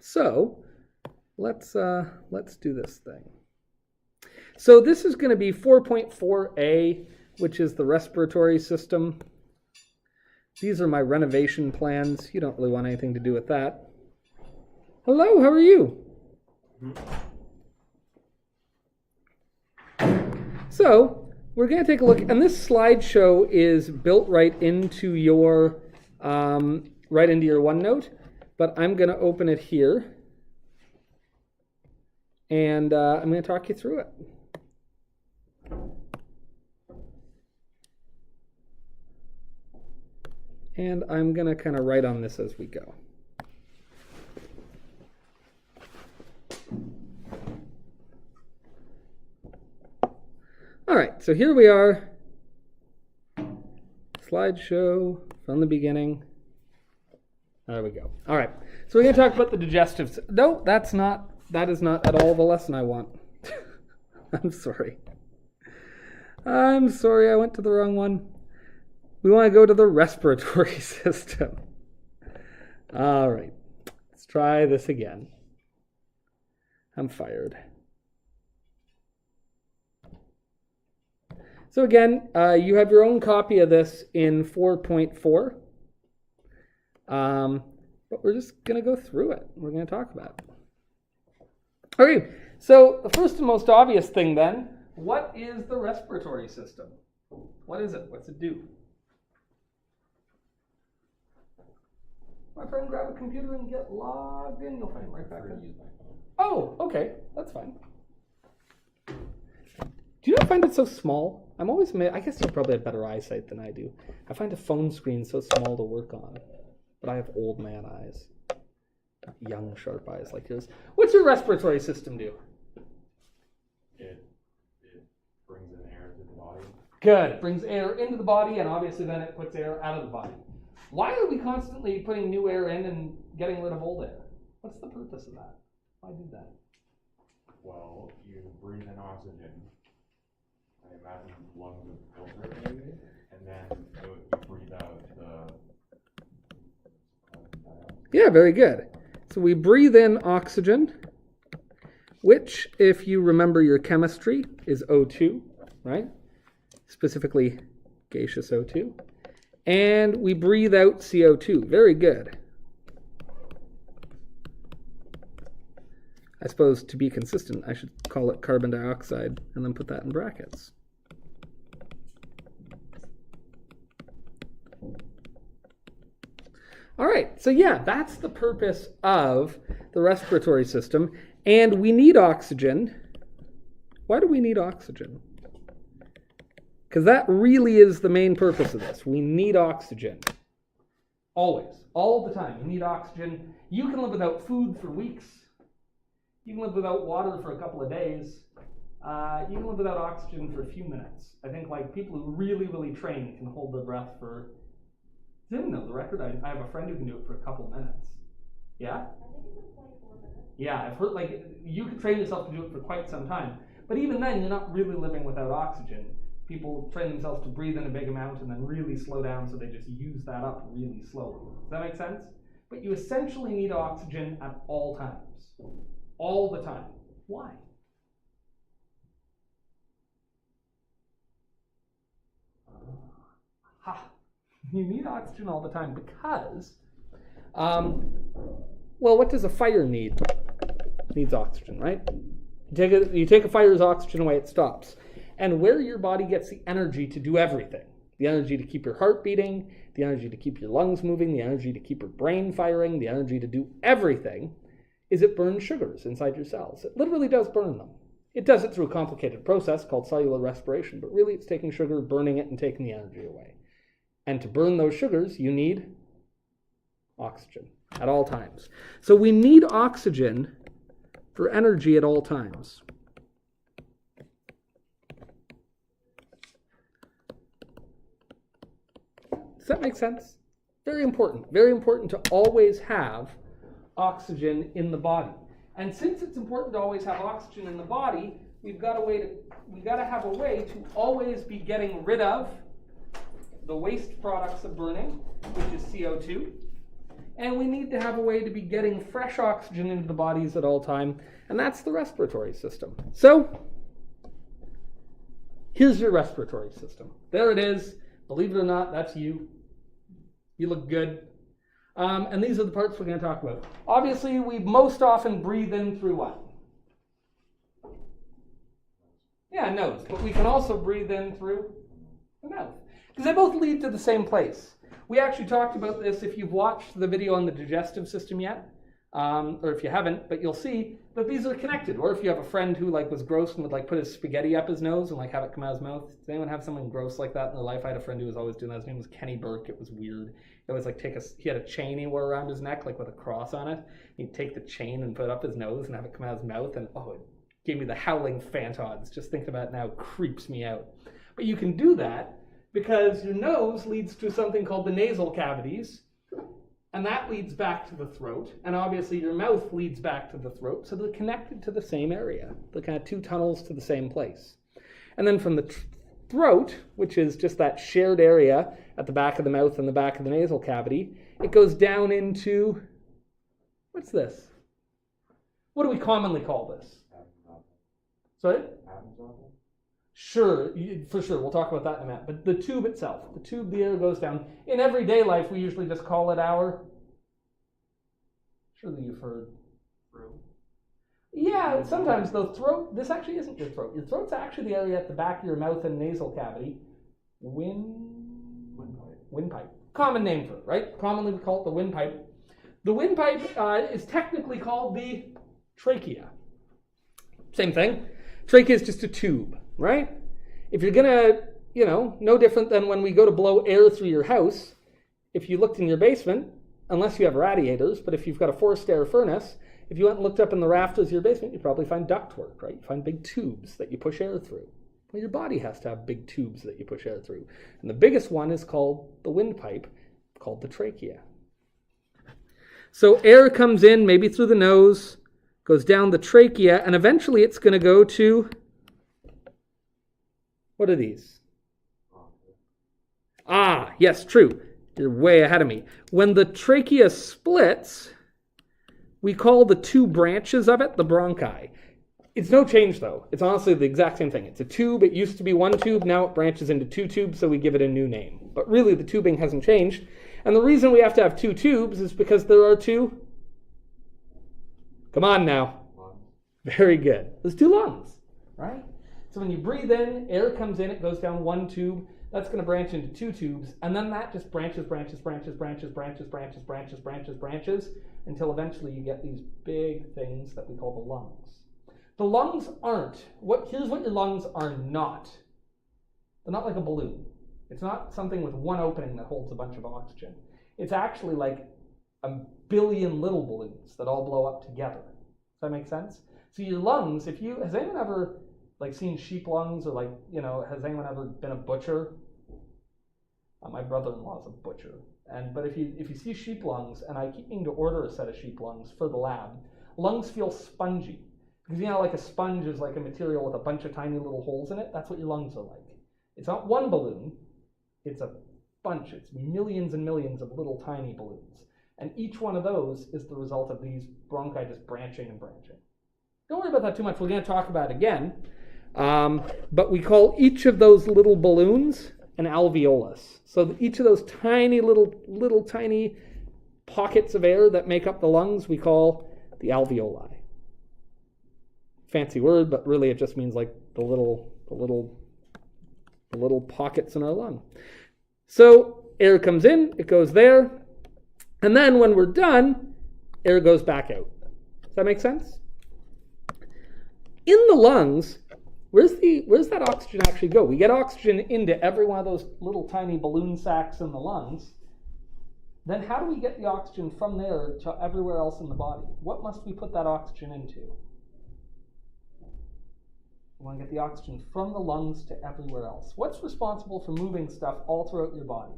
So let's do this thing. So this is going to be 4.4a, which is the respiratory system. These are my renovation plans. You don't really want anything to do with that. Hello, how are you? So we're going to take a look, and this slideshow is built right into your OneNote, but I'm going to open it here, and I'm going to talk you through it. And I'm going to kind of write on this as we go. All right, so here we are. Slideshow from the beginning. There we go. All right, so we're going to talk about the digestive. No, that is not at all the lesson I want. I'm sorry. I went to the wrong one. We want to go to the respiratory system. All right, let's try this again. I'm fired. So again, you have your own copy of this in 4.4. But we're just going to go through it. We're going to talk about it. Okay, so the first and most obvious thing then, what is the respiratory system? What is it? What's it do? My friend, grab a computer and get logged in. You'll find it right back there. Oh, okay. That's fine. Do you not find it so small? I'm always amazed. I guess you probably have better eyesight than I do. I find a phone screen so small to work on. But I have old man eyes. Not young, sharp eyes like yours. What's your respiratory system do? It brings in air to the body. Good. It brings air into the body, and obviously then it puts air out of the body. Why are we constantly putting new air in and getting rid of old air? What's the purpose of that? Why do that? Well, you breathe in oxygen. I imagine lungs would filter it maybe, and then you breathe out the... Yeah, very good. So we breathe in oxygen, which, if you remember your chemistry, is O2, right? Specifically gaseous O2. And we breathe out CO2. Very good. I suppose to be consistent, I should call it carbon dioxide and then put that in brackets. All right, so yeah, that's the purpose of the respiratory system. And we need oxygen. Why do we need oxygen? Because that really is the main purpose of this. We need oxygen. Always. All the time. We need oxygen. You can live without food for weeks. You can live without water for a couple of days. You can live without oxygen for a few minutes. I think like people who really, really train can hold their breath for... I didn't know the record. I have a friend who can do it for a couple minutes. Yeah? I think it's like 24 minutes. Yeah, I've heard like you can train yourself to do it for quite some time. But even then, you're not really living without oxygen. People train themselves to breathe in a big amount and then really slow down, so they just use that up really slowly. Does that make sense? But you essentially need oxygen at all times. All the time. Why? You need oxygen all the time because, well, what does a fire need? It needs oxygen, right? You take a fire's oxygen away, it stops. And where your body gets the energy to do everything, the energy to keep your heart beating, the energy to keep your lungs moving, the energy to keep your brain firing, the energy to do everything, is it burns sugars inside your cells. It literally does burn them. It does it through a complicated process called cellular respiration, but really it's taking sugar, burning it, and taking the energy away. And to burn those sugars, you need oxygen at all times. So we need oxygen for energy at all times. Does that make sense? Very important to always have oxygen in the body. And since it's important to always have oxygen in the body, we've got to have a way to always be getting rid of the waste products of burning, which is CO2, and we need to have a way to be getting fresh oxygen into the bodies at all time, and that's the respiratory system. So, here's your respiratory system. There it is. Believe it or not, that's you. You look good. And these are the parts we're going to talk about. Obviously, we most often breathe in through what? Yeah, nose. But we can also breathe in through the mouth. Because they both lead to the same place. We actually talked about this if you've watched the video on the digestive system yet. Or if you haven't, but you'll see that these are connected. Or if you have a friend who was gross and would put his spaghetti up his nose and have it come out his mouth. Does anyone have someone gross like that in their life? I had a friend who was always doing that. His name was Kenny Burke. It was weird. He always he had a chain he wore around his neck with a cross on it. He'd take the chain and put it up his nose and have it come out his mouth, and it gave me the howling phantods. Just thinking about it now creeps me out. But you can do that because your nose leads to something called the nasal cavities, and that leads back to the throat, and obviously your mouth leads back to the throat, so they're connected to the same area. They're kind of two tunnels to the same place. And then from the throat, which is just that shared area at the back of the mouth and the back of the nasal cavity, it goes down into, what's this? What do we commonly call this? Sorry? Sure, for sure. We'll talk about that in a minute. But the tube itself, the air goes down. In everyday life, we usually just call it our, surely you've heard. Throat. Yeah, sometimes the throat, this actually isn't your throat. Your throat's actually the area at the back of your mouth and nasal cavity. Windpipe. Common name for it, right? Commonly we call it the windpipe. The windpipe is technically called the trachea. Same thing. Trachea is just a tube, right? If you're going to, no different than when we go to blow air through your house, if you looked in your basement, unless you have radiators, but if you've got a forced air furnace, if you went and looked up in the rafters of your basement, you'd probably find ductwork, right? You find big tubes that you push air through. Well, your body has to have big tubes that you push air through. And the biggest one is called the windpipe, called the trachea. So air comes in, maybe through the nose, goes down the trachea, and eventually it's going to go to, what are these? Yes, true. You're way ahead of me. When the trachea splits, we call the two branches of it the bronchi. It's no change, though. It's honestly the exact same thing. It's a tube. It used to be one tube. Now it branches into two tubes, so we give it a new name. But really, the tubing hasn't changed. And the reason we have to have two tubes is because there are two. Come on now. Very good. There's two lungs, right? So when you breathe in, air comes in, it goes down one tube. That's going to branch into two tubes, and then that just branches until eventually you get these big things that we call the lungs. The lungs here's what your lungs are not. They're not like a balloon. It's not something with one opening that holds a bunch of oxygen. It's actually like a billion little balloons that all blow up together. Does that make sense? So your lungs, has anyone ever seen sheep lungs, or has anyone ever been a butcher? My brother-in-law is a butcher. But if you see sheep lungs, and I keep meaning to order a set of sheep lungs for the lab, lungs feel spongy. Because a sponge is like a material with a bunch of tiny little holes in it. That's what your lungs are like. It's not one balloon, it's a bunch. It's millions and millions of little tiny balloons. And each one of those is the result of these bronchi just branching and branching. Don't worry about that too much. We're going to talk about it again. But we call each of those little balloons an alveolus. So each of those tiny little tiny pockets of air that make up the lungs we call the alveoli. Fancy word, but really it just means the little pockets in our lung. So air comes in, it goes there, and then when we're done, air goes back out. Does that make sense? In the lungs, where's that oxygen actually go? We get oxygen into every one of those little tiny balloon sacs in the lungs. Then how do we get the oxygen from there to everywhere else in the body? What must we put that oxygen into? We want to get the oxygen from the lungs to everywhere else. What's responsible for moving stuff all throughout your body?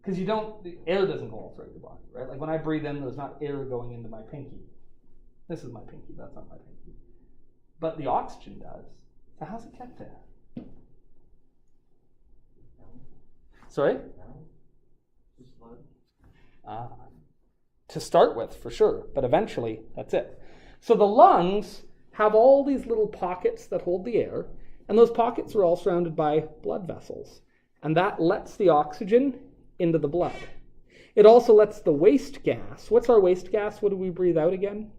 Because the air doesn't go all throughout your body, right? Like when I breathe in, there's not air going into my pinky. This is my pinky, that's not my pinky. But the oxygen does. So how's it get there? Sorry? To start with, for sure, but eventually, that's it. So the lungs have all these little pockets that hold the air, and those pockets are all surrounded by blood vessels, and that lets the oxygen into the blood. It also lets the waste gas. What's our waste gas? What do we breathe out again?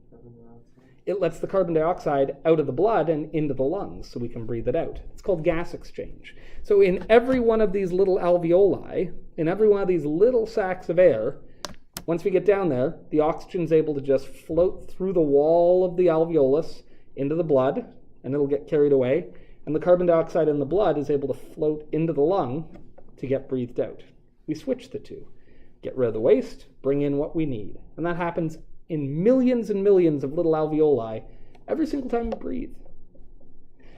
It lets the carbon dioxide out of the blood and into the lungs so we can breathe it out. It's called gas exchange. So in every one of these little alveoli, in every one of these little sacs of air, once we get down there, the oxygen is able to just float through the wall of the alveolus into the blood, and it'll get carried away. And the carbon dioxide in the blood is able to float into the lung to get breathed out. We switch the two. Get rid of the waste, bring in what we need. And that happens in millions and millions of little alveoli every single time we breathe.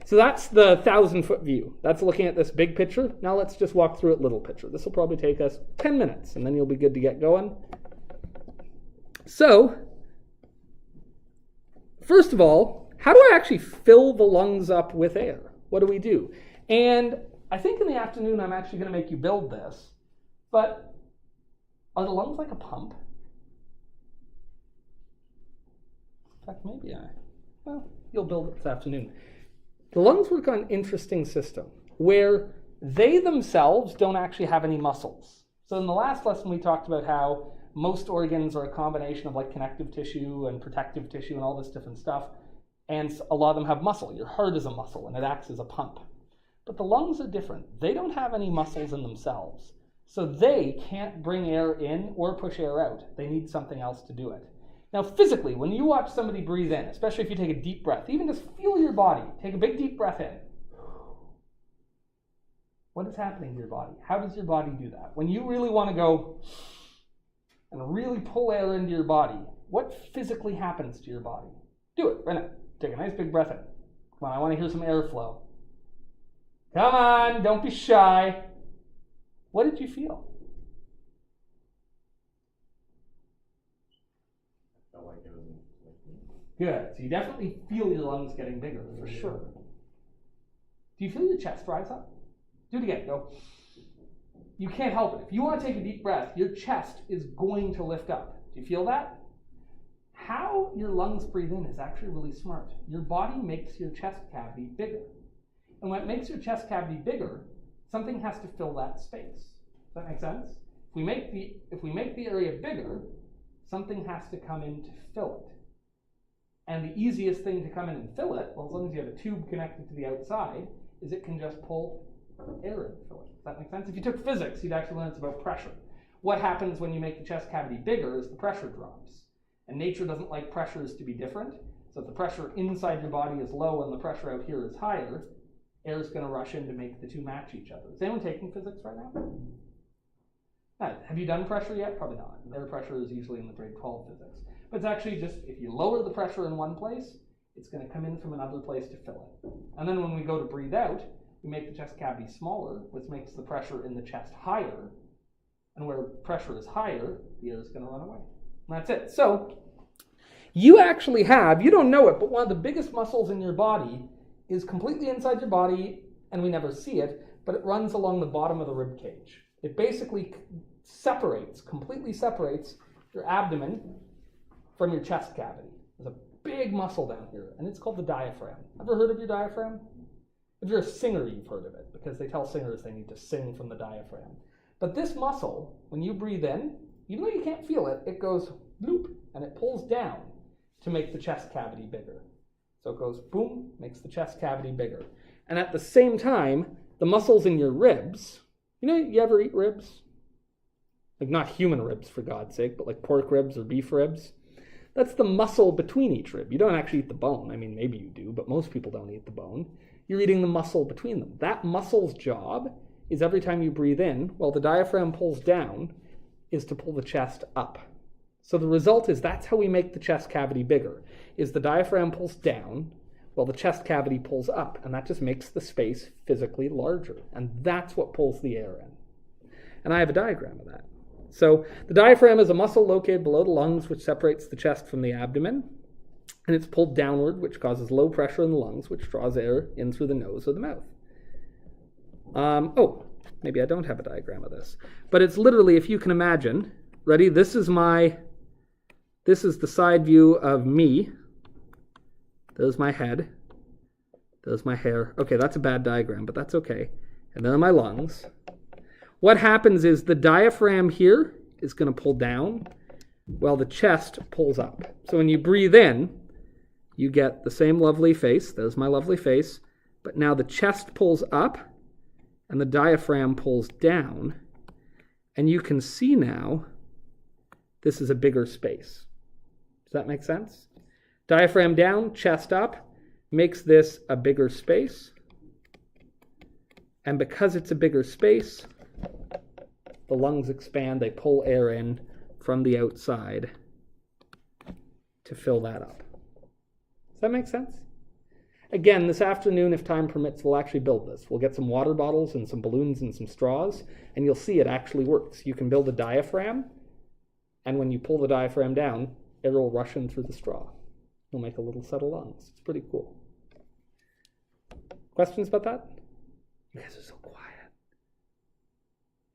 So that's the 1,000-foot view. That's looking at this big picture. Now let's just walk through it little picture. This will probably take us 10 minutes, and then you'll be good to get going. So, first of all, how do I actually fill the lungs up with air? What do we do? And I think in the afternoon I'm actually going to make you build this, but are the lungs like a pump? In fact, maybe you'll build it this afternoon. The lungs work on an interesting system where they themselves don't actually have any muscles. So in the last lesson we talked about how most organs are a combination of like connective tissue and protective tissue and all this different stuff, and a lot of them have muscle. Your heart is a muscle and it acts as a pump. But the lungs are different. They don't have any muscles in themselves. So they can't bring air in or push air out. They need something else to do it. Now physically, when you watch somebody breathe in, especially if you take a deep breath, even just feel your body. Take a big deep breath in. What is happening to your body? How does your body do that? When you really want to go and really pull air into your body, what physically happens to your body? Do it right now. Take a nice big breath in. Come on, I want to hear some airflow. Come on, don't be shy. What did you feel? I felt like it was Good. So you definitely feel your lungs getting bigger, for sure. Do you feel your chest rise up? Do it again. Go. You can't help it. If you want to take a deep breath, your chest is going to lift up. Do you feel that? How your lungs breathe in is actually really smart. Your body makes your chest cavity bigger. And when it makes your chest cavity bigger, something has to fill that space. Does that make sense? If we make the area bigger, something has to come in to fill it. And the easiest thing to come in and fill it, well, as long as you have a tube connected to the outside, is it can just pull air in and fill it. Does that make sense? If you took physics, you'd actually learn it's about pressure. What happens when you make the chest cavity bigger is the pressure drops. And nature doesn't like pressures to be different. So if the pressure inside your body is low and the pressure out here is higher, air is going to rush in to make the two match each other. Is anyone taking physics right now? Have you done pressure yet? Probably not. Air pressure is usually in the grade 12 physics. But it's actually just, if you lower the pressure in one place, it's going to come in from another place to fill it. And then when we go to breathe out, we make the chest cavity smaller, which makes the pressure in the chest higher. And where pressure is higher, the air is going to run away. And that's it. So you actually have, you don't know it, but one of the biggest muscles in your body is completely inside your body, and we never see it, but it runs along the bottom of the rib cage. It basically completely separates your abdomen from your chest cavity. There's a big muscle down here, and it's called the diaphragm. Ever heard of your diaphragm? If you're a singer, you've heard of it, because they tell singers they need to sing from the diaphragm. But this muscle, when you breathe in, even though you can't feel it, it goes bloop, and it pulls down to make the chest cavity bigger. So it goes boom, makes the chest cavity bigger. And at the same time, the muscles in your ribs, you ever eat ribs? Like not human ribs, for God's sake, but like pork ribs or beef ribs. That's the muscle between each rib. You don't actually eat the bone. I mean, maybe you do, but most people don't eat the bone. You're eating the muscle between them. That muscle's job is every time you breathe in, while the diaphragm pulls down, is to pull the chest up. So the result is that's how we make the chest cavity bigger, is the diaphragm pulls down while the chest cavity pulls up, and that just makes the space physically larger. And that's what pulls the air in. And I have a diagram of that. So the diaphragm is a muscle located below the lungs which separates the chest from the abdomen, and it's pulled downward, which causes low pressure in the lungs, which draws air in through the nose or the mouth. maybe I don't have a diagram of this, but it's literally, if you can imagine, ready? This is the side view of me. There's my head. There's my hair. Okay, that's a bad diagram, but that's okay. And there are my lungs. What happens is the diaphragm here is going to pull down while the chest pulls up. So when you breathe in, you get the same lovely face. There's my lovely face. But now the chest pulls up and the diaphragm pulls down. And you can see now this is a bigger space. Does that make sense? Diaphragm down, chest up, makes this a bigger space. And because it's a bigger space, the lungs expand, they pull air in from the outside to fill that up. Does that make sense? Again, this afternoon, if time permits, we'll actually build this. We'll get some water bottles and some balloons and some straws, and you'll see it actually works. You can build a diaphragm, and when you pull the diaphragm down, air will rush in through the straw. You'll make a little set of lungs. It's pretty cool. Questions about that? You guys are so quiet.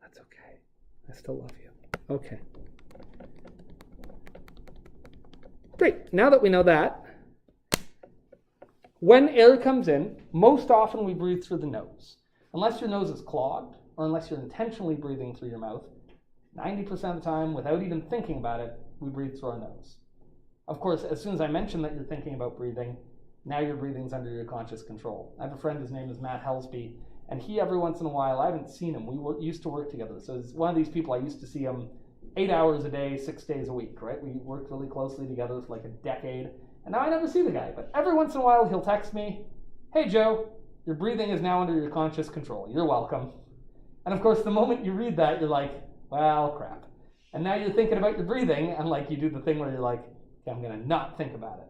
That's okay. I still love you. Okay. Great. Now that we know that, when air comes in, most often we breathe through the nose. Unless your nose is clogged, or unless you're intentionally breathing through your mouth, 90% of the time, without even thinking about it, we breathe through our nose. Of course, as soon as I mention that you're thinking about breathing, now your breathing's under your conscious control. I have a friend, his name is Matt Helsby, and he, every once in a while, I haven't seen him, used to work together. So it's one of these people I used to see him 8 hours a day, 6 days a week, right? We worked really closely together for like a decade. And now I never see the guy, but every once in a while he'll text me, "Hey Joe, your breathing is now under your conscious control. You're welcome." And of course, the moment you read that, you're like, well, crap. And now you're thinking about your breathing, and like you do the thing where you're like, okay, I'm going to not think about it.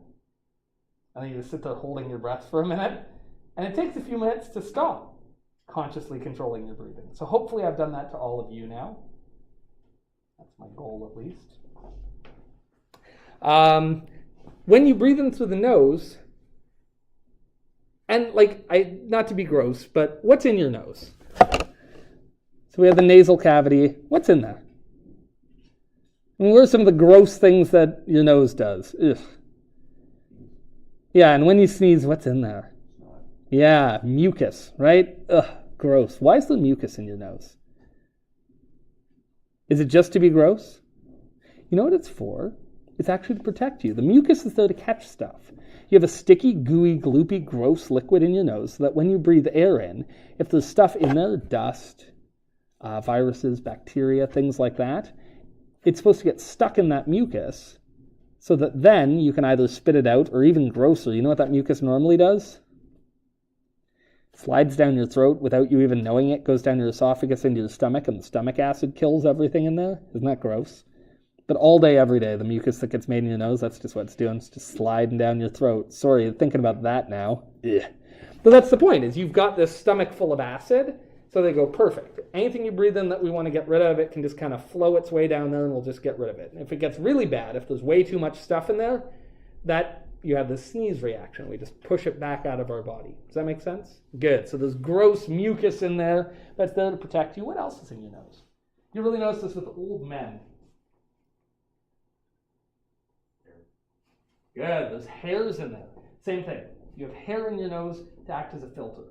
And then you just sit there holding your breath for a minute, and it takes a few minutes to stop consciously controlling your breathing. So hopefully I've done that to all of you now. That's my goal, at least. When you breathe in through the nose, and not to be gross, but what's in your nose? So we have the nasal cavity. What's in there? I mean, what are some of the gross things that your nose does? Ugh. Yeah, and when you sneeze, what's in there? Yeah, mucus, right? Ugh, gross. Why is there mucus in your nose? Is it just to be gross? You know what it's for? It's actually to protect you. The mucus is there to catch stuff. You have a sticky, gooey, gloopy, gross liquid in your nose so that when you breathe air in, if there's stuff in there, dust, viruses, bacteria, things like that, it's supposed to get stuck in that mucus so that then you can either spit it out or even grosser. You know what that mucus normally does? Slides down your throat without you even knowing it, goes down your esophagus into your stomach, and the stomach acid kills everything in there. Isn't that gross? But all day, every day, the mucus that gets made in your nose, that's just what it's doing. It's just sliding down your throat. Sorry, thinking about that now. Ugh. But that's the point, is you've got this stomach full of acid, so they go perfect. Anything you breathe in that we want to get rid of, it can just kind of flow its way down there and we'll just get rid of it. And if it gets really bad, if there's way too much stuff in there, that you have this sneeze reaction. We just push it back out of our body. Does that make sense? Good. So there's gross mucus in there that's there to protect you. What else is in your nose? You really notice this with old men. Good, there's hairs in there. Same thing. You have hair in your nose to act as a filter.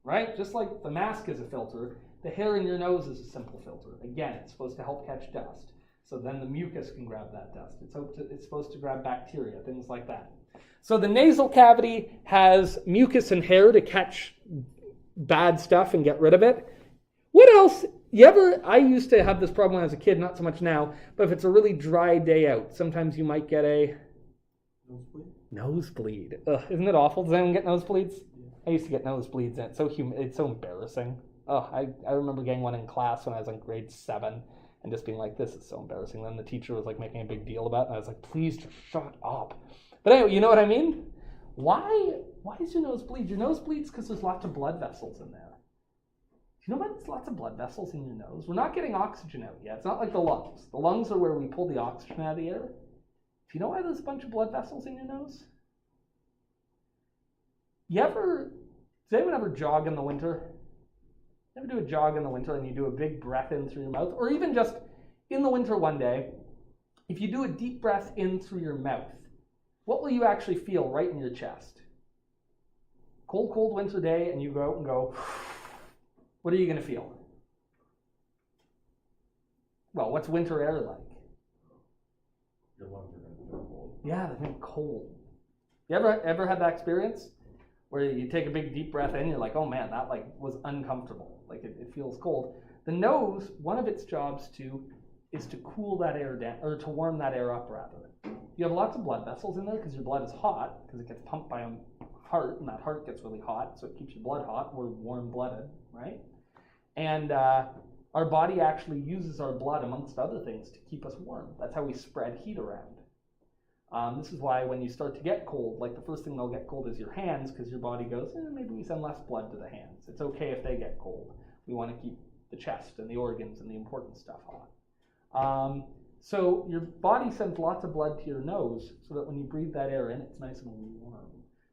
Right? Just like the mask is a filter, the hair in your nose is a simple filter. Again, it's supposed to help catch dust. So then the mucus can grab that dust. It's supposed to grab bacteria, things like that. So the nasal cavity has mucus and hair to catch bad stuff and get rid of it. What else? I used to have this problem when I was a kid, not so much now, but if it's a really dry day out, sometimes you might get a nosebleed. Ugh, isn't it awful? Does anyone get nosebleeds? Yeah. I used to get nosebleeds, and it's so embarrassing. Oh, I remember getting one in class when I was in grade 7, and just being like, this is so embarrassing. Then the teacher was like making a big deal about it, and I was like, please just shut up. But anyway, you know what I mean? Why does your nose bleed? Your nose bleeds because there's lots of blood vessels in there. Do you know why there's lots of blood vessels in your nose? We're not getting oxygen out yet. It's not like the lungs. The lungs are where we pull the oxygen out of the air. Do you know why there's a bunch of blood vessels in your nose? Does anyone ever jog in the winter? You ever do a jog in the winter and you do a big breath in through your mouth? Or even just in the winter one day, if you do a deep breath in through your mouth, what will you actually feel right in your chest? Cold, cold winter day, and you go out and go, what are you going to feel? Well, what's winter air like? Your lungs are going to feel cold. Yeah, they're going to be cold. You ever had that experience where you take a big deep breath in, you're like, oh man, that like was uncomfortable. Like it feels cold. The nose, one of its jobs is to cool that air down, or to warm that air up rather. You have lots of blood vessels in there because your blood is hot, because it gets pumped by a heart, and that heart gets really hot, so it keeps your blood hot. We're warm-blooded, right? And our body actually uses our blood, amongst other things, to keep us warm. That's how we spread heat around. This is why when you start to get cold, like the first thing they'll get cold is your hands, because your body goes, maybe we send less blood to the hands. It's okay if they get cold. We want to keep the chest and the organs and the important stuff hot. So your body sends lots of blood to your nose so that when you breathe that air in, it's nice and warm.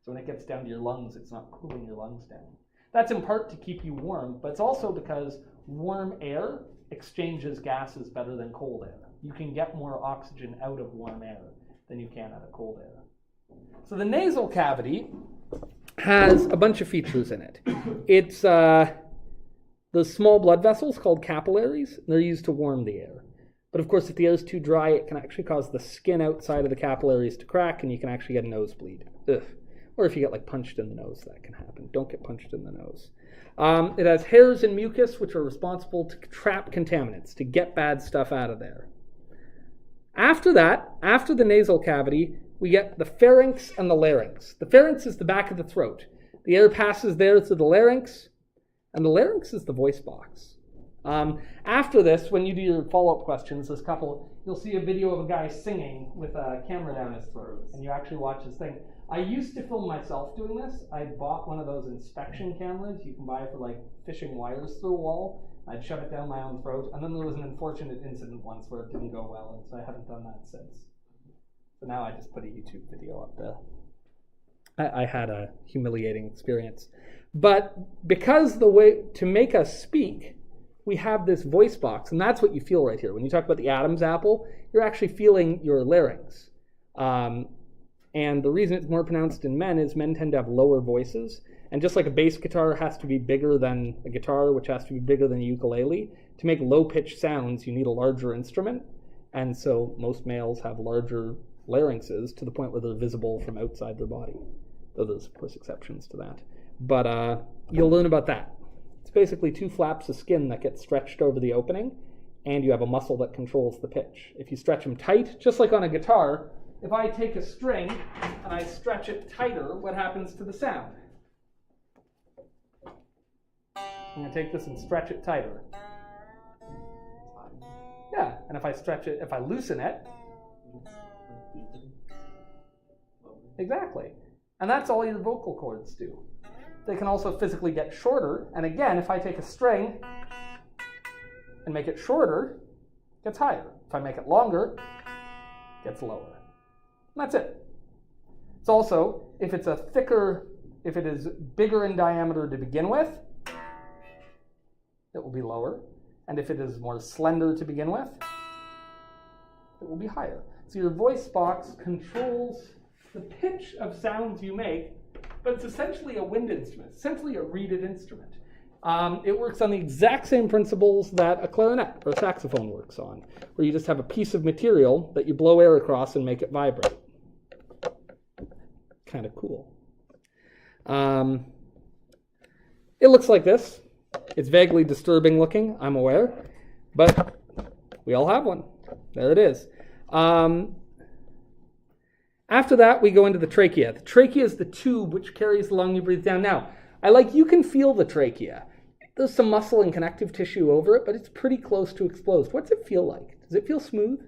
So when it gets down to your lungs, it's not cooling your lungs down. That's in part to keep you warm, but it's also because warm air exchanges gases better than cold air. You can get more oxygen out of warm air than you can out of cold air. So the nasal cavity has a bunch of features in it. It's the small blood vessels called capillaries, and they're used to warm the air. But of course, if the air is too dry, it can actually cause the skin outside of the capillaries to crack, and you can actually get a nosebleed. Ugh. Or if you get like punched in the nose, that can happen. Don't get punched in the nose. It has hairs and mucus, which are responsible to trap contaminants, to get bad stuff out of there. After that, after the nasal cavity, we get the pharynx and the larynx. The pharynx is the back of the throat. The air passes there to the larynx, and the larynx is the voice box. After this, when you do your follow-up questions, you'll see a video of a guy singing with a camera down his throat, and you actually watch his thing. I used to film myself doing this. I bought one of those inspection cameras you can buy for like fishing wires through a wall. I'd shove it down my own throat, and then there was an unfortunate incident once where it didn't go well, and so I haven't done that since. So now I just put a YouTube video up there. I had a humiliating experience. But because the way to make us speak, we have this voice box, and that's what you feel right here. When you talk about the Adam's apple, you're actually feeling your larynx. And the reason it's more pronounced in men is men tend to have lower voices. And just like a bass guitar has to be bigger than a guitar, which has to be bigger than a ukulele, to make low-pitched sounds, you need a larger instrument. And so most males have larger larynxes to the point where they're visible from outside their body. Though there's, of course, exceptions to that. But you'll learn about that. It's basically two flaps of skin that get stretched over the opening, and you have a muscle that controls the pitch. If you stretch them tight, just like on a guitar, if I take a string and I stretch it tighter, what happens to the sound? I'm going to take this and stretch it tighter. Yeah, and if I loosen it, exactly. And that's all your vocal cords do. They can also physically get shorter, and again, if I take a string and make it shorter, it gets higher. If I make it longer, it gets lower. And that's it. It's also, if it is bigger in diameter to begin with, it will be lower. And if it is more slender to begin with, it will be higher. So your voice box controls the pitch of sounds you make, but it's essentially a wind instrument, essentially a reeded instrument. It works on the exact same principles that a clarinet or a saxophone works on, where you just have a piece of material that you blow air across and make it vibrate. Kind of cool. It looks like this. It's vaguely disturbing looking, I'm aware, but we all have one. There it is. After that, we go into the trachea. The trachea is the tube which carries the lung you breathe down. Now, you can feel the trachea. There's some muscle and connective tissue over it, but it's pretty close to exposed. What's it feel like? Does it feel smooth?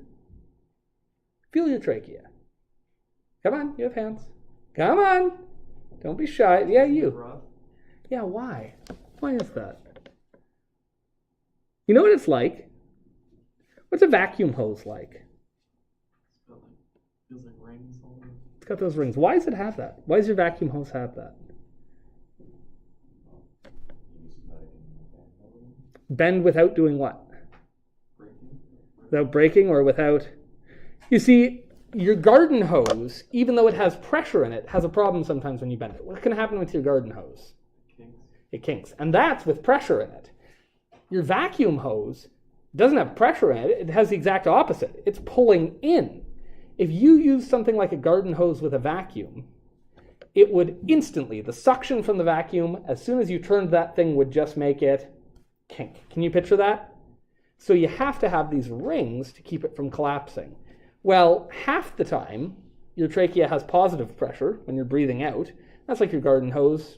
Feel your trachea. Come on, you have hands. Come on. Don't be shy. Yeah, you. Yeah, why? Why is that? You know what it's like? What's a vacuum hose like? Feels like rings all over. It's got those rings. Why does it have that? Why does your vacuum hose have that? Bend without doing what? Without breaking or without... You see, your garden hose, even though it has pressure in it, has a problem sometimes when you bend it. What can happen with your garden hose? It kinks. And that's with pressure in it. Your vacuum hose doesn't have pressure in it. It has the exact opposite. It's pulling in. If you use something like a garden hose with a vacuum, it would instantly, the suction from the vacuum, as soon as you turned that thing, would just make it kink. Can you picture that? So you have to have these rings to keep it from collapsing. Well, half the time, your trachea has positive pressure when you're breathing out. That's like your garden hose,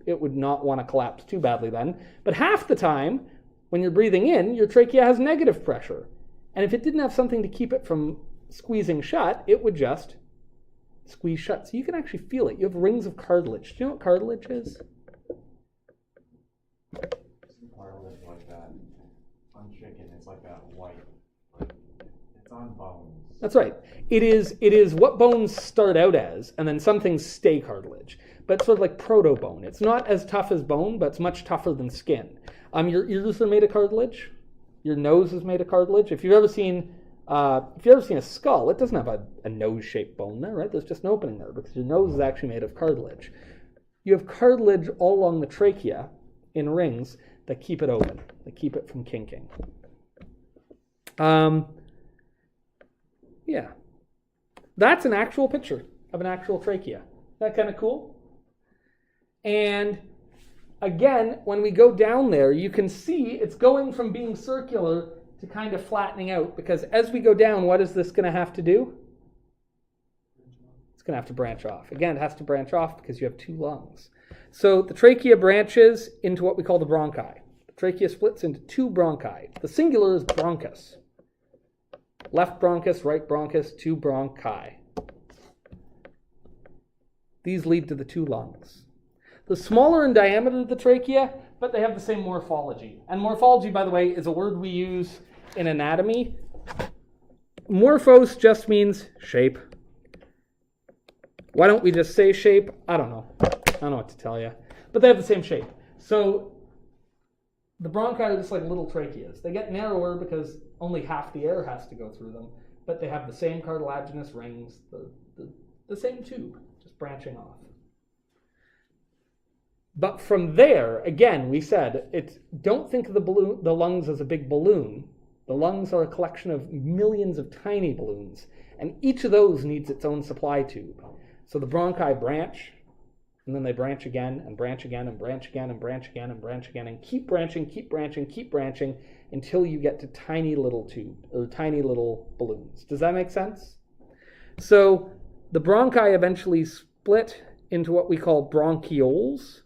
it would not want to collapse too badly then. But half the time, when you're breathing in, your trachea has negative pressure. And if it didn't have something to keep it from squeezing shut, it would just squeeze shut. So you can actually feel it. You have rings of cartilage. Do you know what cartilage is? Cartilage like that. On chicken, it's like that white. It's on bones. That's right. It is what bones start out as, and then some things stay cartilage. But sort of like proto-bone. It's not as tough as bone, but it's much tougher than skin. Your ears are made of cartilage. Your nose is made of cartilage. If you've ever seen a skull, it doesn't have a nose-shaped bone there, right? There's just an opening there because your nose is actually made of cartilage. You have cartilage all along the trachea in rings that keep it open, that keep it from kinking. Yeah. That's an actual picture of an actual trachea. Isn't that kind of cool? And again, when we go down there, you can see it's going from being circular to kind of flattening out, because as we go down, what is this going to have to do? It's going to have to branch off. Again, it has to branch off because you have two lungs. So the trachea branches into what we call the bronchi. The trachea splits into two bronchi. The singular is bronchus. Left bronchus, right bronchus, two bronchi. These lead to the two lungs. The smaller in diameter the trachea, but they have the same morphology. And morphology, by the way, is a word we use in anatomy. Morphos just means shape. Why don't we just say shape? I don't know. I don't know what to tell you. But they have the same shape. So the bronchi are just like little tracheas. They get narrower because only half the air has to go through them, but they have the same cartilaginous rings, the same tube, just branching off. But from there, again, we said, don't think of the lungs as a big balloon. The lungs are a collection of millions of tiny balloons, and each of those needs its own supply tube. So the bronchi branch, and then they branch again, and branch again, and branch again, and branch again, and branch again, and keep branching, keep branching, keep branching, until you get to tiny little tiny little balloons. Does that make sense? So the bronchi eventually split into what we call bronchioles,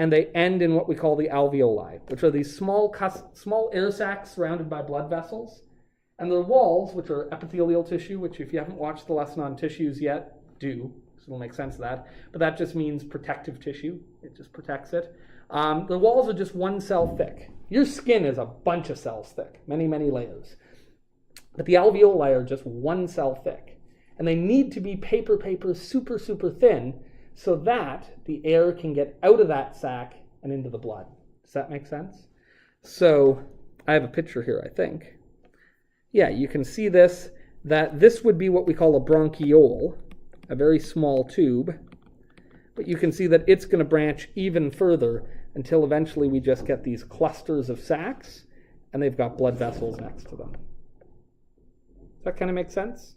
and they end in what we call the alveoli, which are these small air sacs surrounded by blood vessels. And their walls, which are epithelial tissue, which if you haven't watched the lesson on tissues yet, do, so it'll make sense of that. But that just means protective tissue. It just protects it. The walls are just one cell thick. Your skin is a bunch of cells thick, many, many layers. But the alveoli are just one cell thick. And they need to be paper, super, super thin, so that the air can get out of that sac and into the blood. Does that make sense? So I have a picture here, I think. Yeah, you can see this, that this would be what we call a bronchiole, a very small tube. But you can see that it's going to branch even further until eventually we just get these clusters of sacs, and they've got blood vessels next to them. Does that kind of make sense?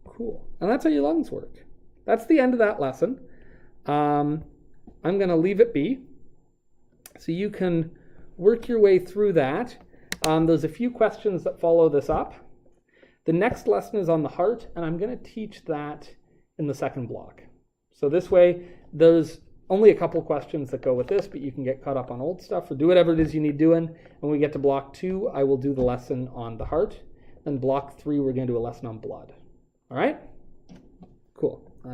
Cool. And that's how your lungs work. That's the end of that lesson. I'm going to leave it be, so you can work your way through that. There's a few questions that follow this up. The next lesson is on the heart, and I'm going to teach that in the second block. So this way, there's only a couple questions that go with this, but you can get caught up on old stuff or do whatever it is you need doing. When we get to block 2, I will do the lesson on the heart. Then block 3, we're going to do a lesson on blood. All right? Cool.